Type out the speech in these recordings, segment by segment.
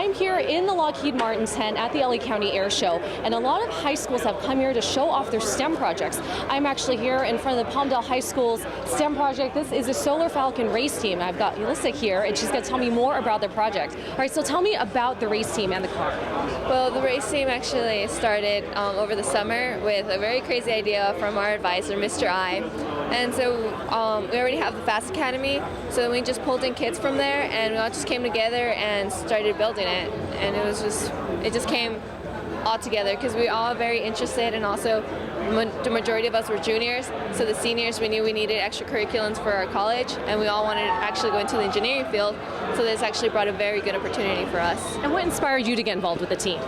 I'm here in the Lockheed Martin tent at the LA County Airshow, and a lot of high schools have come here to show off their STEM projects. I'm actually here in front of the Palmdale High School's STEM project. This is a Solar Falcon race team. I've got Alyssa here, and she's going to tell me more about their project. All right, so tell me about the race team and the car. Well, the race team actually started over the summer with a very crazy idea from our advisor, Mr. I. And so we already have the Fast Academy, so we just pulled in kids from there, and we all just came together and started building it. And it just came all together because we all very interested, and also the majority of us were juniors, so the seniors, we knew we needed extracurriculums for our college, and we all wanted to actually go into the engineering field, so this actually brought a very good opportunity for us. And what inspired you to get involved with the team?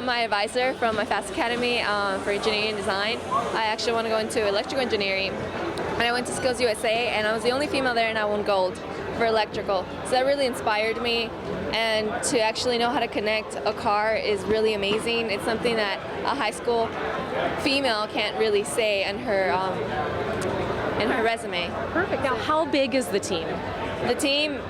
My advisor from my Fast Academy for engineering and design. I actually want to go into electrical engineering, and I went to Skills USA, and I was the only female there, and I won gold for electrical. So that really inspired me, and to actually know how to connect a car is really amazing. It's something that a high school female can't really say in her resume. Perfect. Now, how big is the team? The team,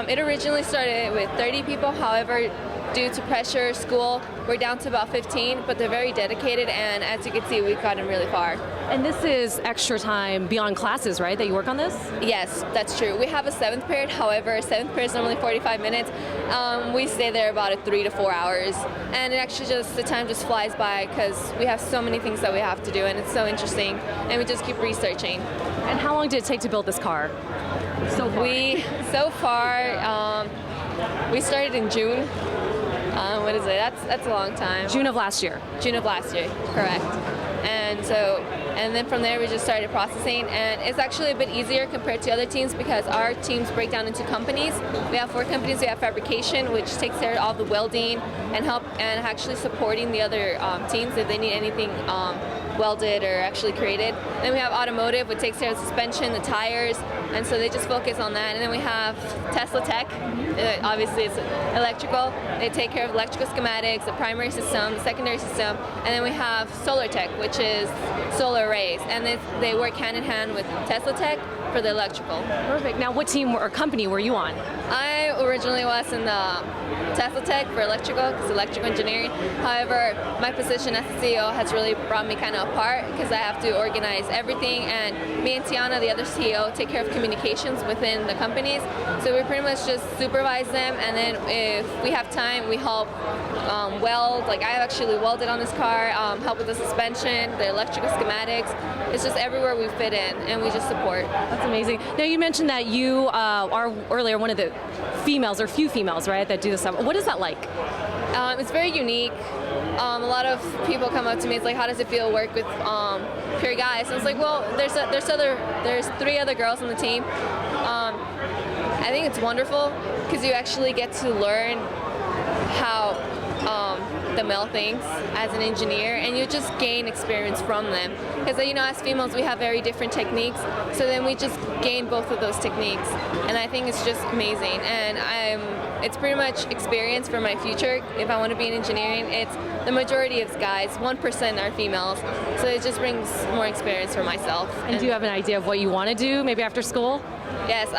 it originally started with 30 people. However, due to pressure, school, we're down to about 15, but they're very dedicated, and as you can see, we've gotten really far. And this is extra time beyond classes, right, that you work on this? Yes, that's true. We have a 7th period, however, 7th period is normally 45 minutes. We stay there about 3 to 4 hours, and it actually the time just flies by because we have so many things that we have to do, and it's so interesting, and we just keep researching. And how long did it take to build this car? So far, we started in June. What is it? That's a long time. June of last year. June of last year, correct. And then from there we just started processing, and it's actually a bit easier compared to other teams because our teams break down into companies. We have 4 companies. We have fabrication, which takes care of all the welding and actually supporting the other teams if they need anything welded or actually created. Then we have automotive, which takes care of the suspension, the tires, and so they just focus on that. And then we have Tesla Tech. Obviously it's electrical. They take care of electrical schematics, the primary system, the secondary system, and then we have Solar Tech, which is solar arrays, and they work hand in hand with Tesla Tech for the electrical. Perfect. Now, what team or company were you on? I originally was in the Tesla Tech for electrical, because electrical engineering. However, my position as the CEO has really brought me kind of apart because I have to organize everything, and me and Tiana, the other CEO, take care of communications within the companies. So we pretty much just supervise them, and then if we have time, we help weld. Like I actually welded on this car, help with the suspension, the electrical schematics. It's just everywhere we fit in, and we just support. That's amazing. Now, you mentioned that you are earlier one of the females, or few females, right, that do this stuff. What is that like? It's very unique. A lot of people come up to me. It's like, how does it feel to work with pure guys? And it's like, well, there's 3 other girls on the team. I think it's wonderful because you actually get to learn how the male thinks as an engineer, and you just gain experience from them. Because as females, we have very different techniques, so then we just gain both of those techniques, and I think it's just amazing. And it's pretty much experience for my future. If I want to be in engineering, it's the majority of guys, 1% are females, so it just brings more experience for myself. And do you have an idea of what you want to do, maybe after school? Yes,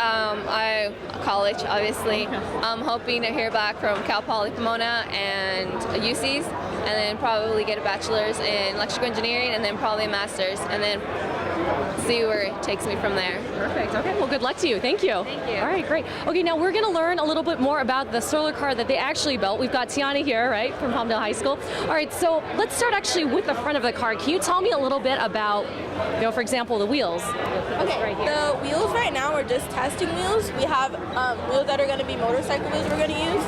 college, obviously. I'm hoping to hear back from Cal Poly Pomona and UC's, and then probably get a bachelor's in electrical engineering, and then probably a master's, and then see where it takes me from there. Perfect. Okay, well, good luck to you. Thank you. Thank you. All right, great. Okay, now we're going to learn a little bit more about the solar car that they actually built. We've got Tiana here, right, from Palmdale High School. All right, so let's start actually with the front of the car. Can you tell me a little bit about, for example, the wheels? Okay, right here. the wheels right now are just testing wheels. We have wheels that are going to be motorcycle wheels we're going to use.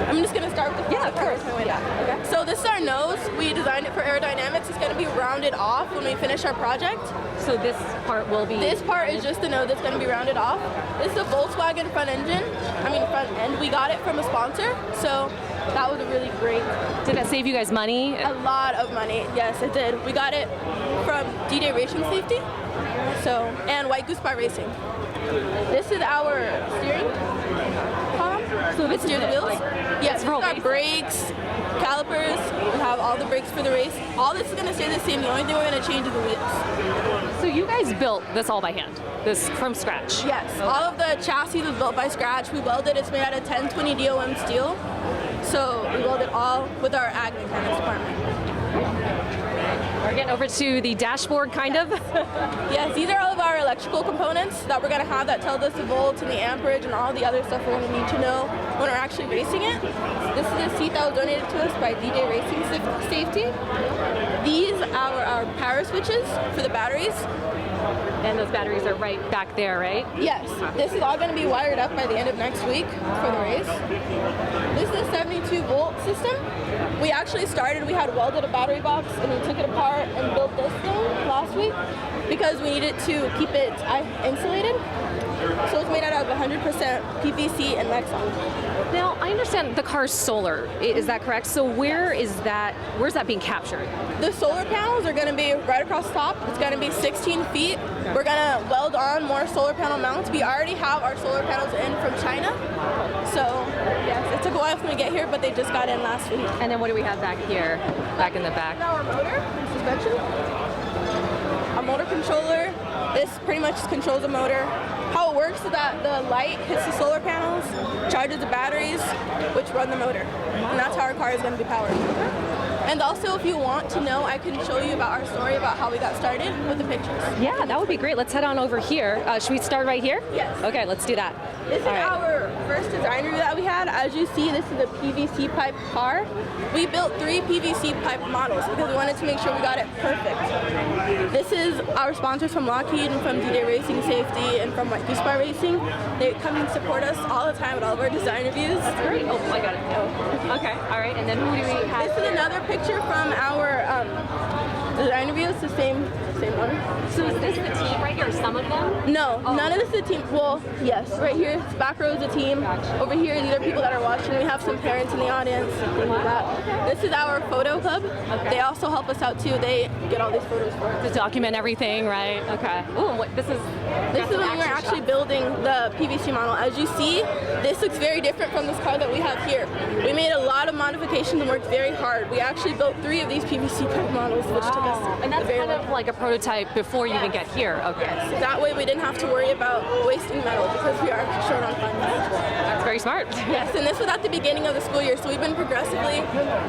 I'm just going to start with the of course. Okay. So this is our nose. We designed it for aerodynamics. It's going to be rounded off when we finish our project. So this part will be... This part is just the nose that's going to be rounded off. This is a Volkswagen front end. We got it from a sponsor, so that was a really great... Did that save you guys money? A lot of money, yes it did. We got it from D-Day Racing Safety, and White Goose Bar Racing. This is our steering column. So We this steer is the it, wheels. like, Yes, for we've got racing. brakes, calipers. We have all the brakes for the race. All this is going to stay the same. The only thing we're going to change is the wheels. So you guys built this all by hand, this from scratch? Yes, all of the chassis was built by scratch. We welded. It's made out of 1020 DOM steel. So we welded all with our ag mechanics department. We're getting over to the dashboard, kind of. Yes, these are all of our electrical components that we're going to have that tells us the volts and the amperage and all the other stuff we're going to need to know when we're actually racing it. This is a seat that was donated to us by DJ Racing Safety. These are our power switches for the batteries. And those batteries are right back there, right? Yes, this is all going to be wired up by the end of next week for the race. This is a 72 volt system. We actually started, we had welded a battery box and we took it apart and built this thing last week because we needed to keep it insulated. So it's made out of 100% PVC and Lexan. Now, I understand the car's solar. Is that correct? So where's that being captured? The solar panels are going to be right across the top. It's going to be 16 feet. We're going to weld on more solar panel mounts. We already have our solar panels in from China. So, yes, it took a while for them to get here, but they just got in last week. And then what do we have back here, back in the back? Now our motor and suspension. A motor controller. This pretty much controls the motor. How it works is that the light hits the solar panels, charges the batteries, which run the motor. And that's how our car is going to be powered. And also, if you want to know, I can show you about our story about how we got started with the pictures. Yeah, that would be great. Let's head on over here. Should we start right here? Yes. Okay, let's do that. This is All right. our first design review that we had. As you see, this is a PVC pipe car. We built 3 PVC pipe models because we wanted to make sure we got it perfect. This is our sponsors from Lockheed and from DJ Racing Safety and from Goose Bar Racing. They come and support us all the time at all of our design reviews. That's great. Oh, I got it. Oh. Okay, all right. And then who do we have? This is another picture from our design review. It's the same one. So is this the team right here, some of them? No, none of this is a team. Well, yes, right here, back row is a team. Over here, these are people that are watching. We have some parents in the audience, things like that. This is our photo club. Okay. They also help us out too. They get all these photos for us. To document everything, right? Okay. Ooh, what, this is When we were actually building the PVC model. As you see, this looks very different from this car that we have here. We made a lot of modifications and worked very hard. We actually built 3 of these PVC pipe models, which took us And that's a very kind long of like a prototype before you even get here. Okay. That way we didn't have to worry about wasting metal because we are short on funds. That's very smart. Yes, and this was at the beginning of the school year, so we've been progressively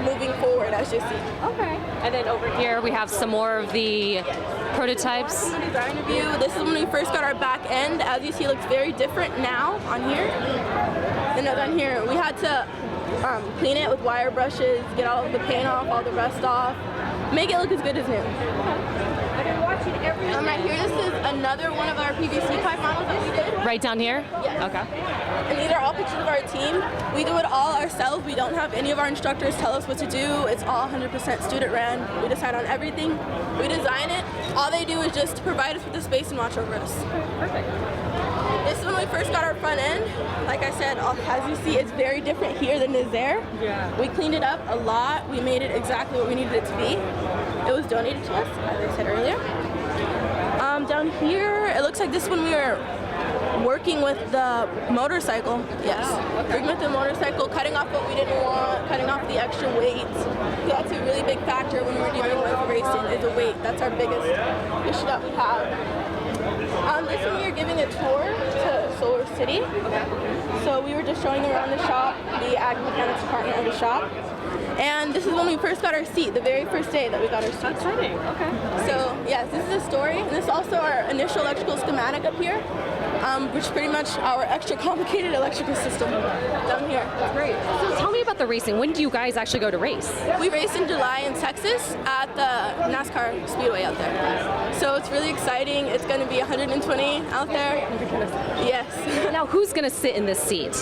moving forward, as you see. Okay. And then over here we have some more of the prototypes. Design review. This is when we first got our back end. As you see, it looks very different now on here than it does on here. We had to clean it with wire brushes, get all the paint off, all the rust off, make it look as good as new. Right here, this is another one of our PVC pipe models that we did. Right down here? Yes. Okay. And these are all pictures of our team. We do it all ourselves. We don't have any of our instructors tell us what to do. It's all 100% student ran. We decide on everything. We design it. All they do is just provide us with the space and watch over us. Perfect. This is when we first got our front end. Like I said, as you see, it's very different here than it is there. Yeah. We cleaned it up a lot. We made it exactly what we needed it to be. It was donated to us, as I said earlier. Down here, it looks like this when we were working with the motorcycle. Yes. Working with the motorcycle, cutting off what we didn't want, cutting off the extra weight. That's a really big factor when we're dealing with racing is the weight. That's our biggest issue that we have. This one we were giving a tour to Solar City. So we were just showing around the shop, the ag mechanics department of the shop. And this is when we first got our seat, the very first day that we got our seat. Exciting. Okay. So yes, this is a story. And this is also our initial electrical schematic up here, which is pretty much our extra complicated electrical system down here. Great. So tell me about the racing. When do you guys actually go to race? We race in July in Texas at the NASCAR Speedway out there. So it's really exciting. It's going to be 120 out there. Yes. Now, who's going to sit in this seat?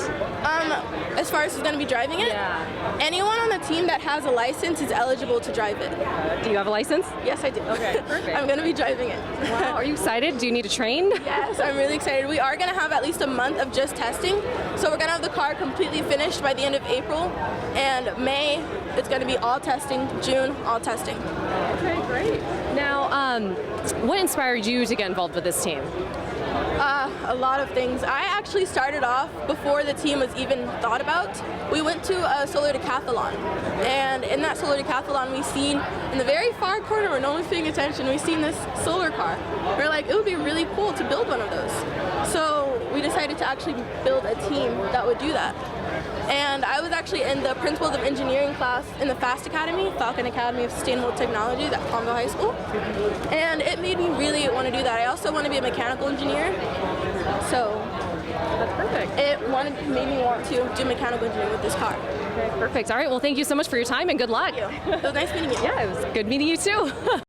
As far as who's going to be driving it, anyone on the team that has a license is eligible to drive it. Do you have a license? Yes, I do. Okay, perfect. I'm going to be driving it. Wow. Are you excited? Do you need to train? Yes, I'm really excited. We are going to have at least a month of just testing. So we're going to have the car completely finished by the end of April. And May, it's going to be all testing. June, all testing. Okay, great. Now, what inspired you to get involved with this team? A lot of things. I actually started off before the team was even thought about. We went to a solar decathlon, and in that solar decathlon we seen in the very far corner where no one's paying attention, we seen this solar car. We're like, it would be really cool to build one of those. So we decided to actually build a team that would do that. And I was actually in the Principles of Engineering class in the FAST Academy, Falcon Academy of Sustainable Technology at Palmdale High School. And it made me really want to do that. I also want to be a mechanical engineer. So That's perfect. it made me want to do mechanical engineering with this car. Okay, perfect. All right, well, thank you so much for your time and good luck. Thank you. It was nice meeting you. Yeah, it was good meeting you too.